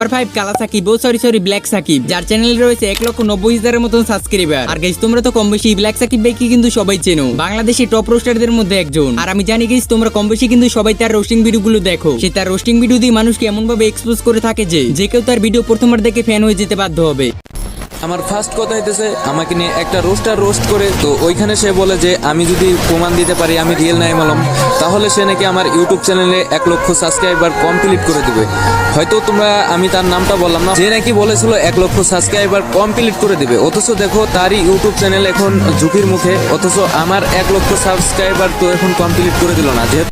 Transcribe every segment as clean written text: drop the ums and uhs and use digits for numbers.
5 কালা Shakib sorry black Shakib, যার চ্যানেলে রয়েছে 1,90,000-এর মতন সাবস্ক্রাইবার। আর গাইস তোমরা তো কম বেশি ব্ল্যাক সাকিব ভাইকে কিন্তু সবাই চেনো, বাংলাদেশি টপ রোস্টারদের মধ্যে একজন। আর আমি জানি গাইস তোমরা কম বেশি কিন্তু সবাই তার রোস্টিং ভিডিওগুলো দেখো। সে তার রোস্টিং ভিডিও দিয়ে মানুষকে এমন ভাবে এক্সপোজ করে থাকে যে কেউ তার ভিডিও প্রথমবার দেখে ফ্যান হয়ে যেতে বাধ্য হবে। আমার ফার্স্ট কথা হইতেছে আমাকে নিয়ে একটা রোস্ট করে, তো ওইখানে সে বলে যে আমি যদি প্রমাণ দিতে পারি আমি রিয়েল নাইম আলম, তাহলে সে নাকি আমার ইউটিউব চ্যানেলে 1 লক্ষ সাবস্ক্রাইবার কমপ্লিট করে দিবে। হয়তো আমি তার নামটা বললাম না, যে নাকি বলেছিল 1 লক্ষ সাবস্ক্রাইবার কমপ্লিট করে দিবে, অথচ দেখো তারই ইউটিউব চ্যানেল এখন ঝুঁকির মুখে, অথচ আমার 1 লক্ষ সাবস্ক্রাইবার তো এখন কমপ্লিট করে দিল না। যেহেতু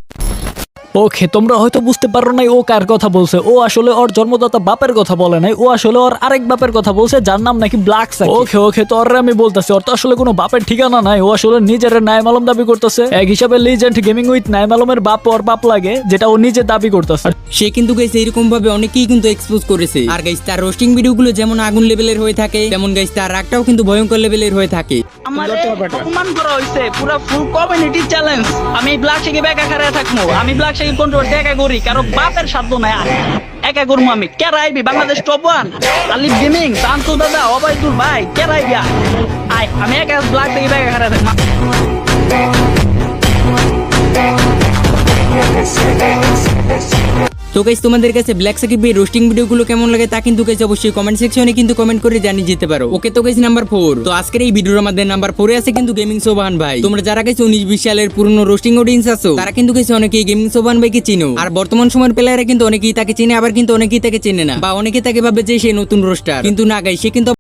ওকে, তোমরা হয়তো বুঝতে পারো নাই ও কার কথা বলছে। ও আসলে ওর জন্মদাতা বাপের কথা বলে নাই, ও আসলে ওর আরেক বাপের কথা বলছে যার নাম নাকি ব্ল্যাক সাকিব। ওকে তো ওর আমি বলতেছি, ওর তো আসলে কোনো বাপের ঠিকানা নাই, ও আসলে নিজের নাইম আলম দাবি করতেছে। এক হিসাবে লিজেন্ড গেমিং উইথ নাইম আলমের বাপ ওর বাপ লাগে, যেটা ও নিজে দাবি করতেছে। সে কিন্তু গাইস এরকম ভাবে অনেকেই কিন্তু এক্সপোজ করেছে। আর গাইস তার রোস্টিং ভিডিওগুলো যেমন আগুন লেভেলের হয়ে থাকে, তেমন গাইস তার রাগটাও কিন্তু ভয়ঙ্কর লেভেলের হয়ে থাকে। আমারে অপমান করা হইছে, পুরো ফুল কমিউনিটি চ্যালেঞ্জ। আমি ব্ল্যাক সাকিব একা খাড়া থাকবো, আমি ব্ল্যাক সাকিব কন্ট্রোভার্সি একা করি, কারো বাপের সাধ্য নাই একা করবো আমি। কে রাইবি বাংলাদেশ টপ 1 আলিফ গেমিং, শান্তু দাদা, অবাইদুল ভাই, কে রাইবি আয়, আমি একা ব্ল্যাক সাকিব একা খাড়া থাকবো। তো গাইস তোমাদের কাছে ব্ল্যাক সাকিব ভাই রোস্টিং ভিডিওগুলো কেমন লাগে তা কিন্তু গাইস অবশ্যই কমেন্ট সেকশনে কিন্তু কমেন্ট করে জানিয়ে যেতে পারো। ওকে তো গাইস নাম্বার 4, তো আজকের এই ভিডিওর মধ্যে নাম্বার 4 এ আছে কিন্তু গেমিং সোবাহান ভাই। তোমরা যারা গাইস 19-20 সালের পুরনো রোস্টিং অডিয়েন্স আছো, তারা কিন্তু গাইস অনেকেই গেমিং সোবাহান ভাইকে চিনো। আর বর্তমান সময়ের প্লেয়াররা কিন্তু অনেকেই তাকে চিনে, আবার কিন্তু অনেকেই তাকে চেনে না, বা অনেকেই তাকে ভাবে যে সে নতুন রোস্টার। কিন্তু না গাইস, সে কিন্তু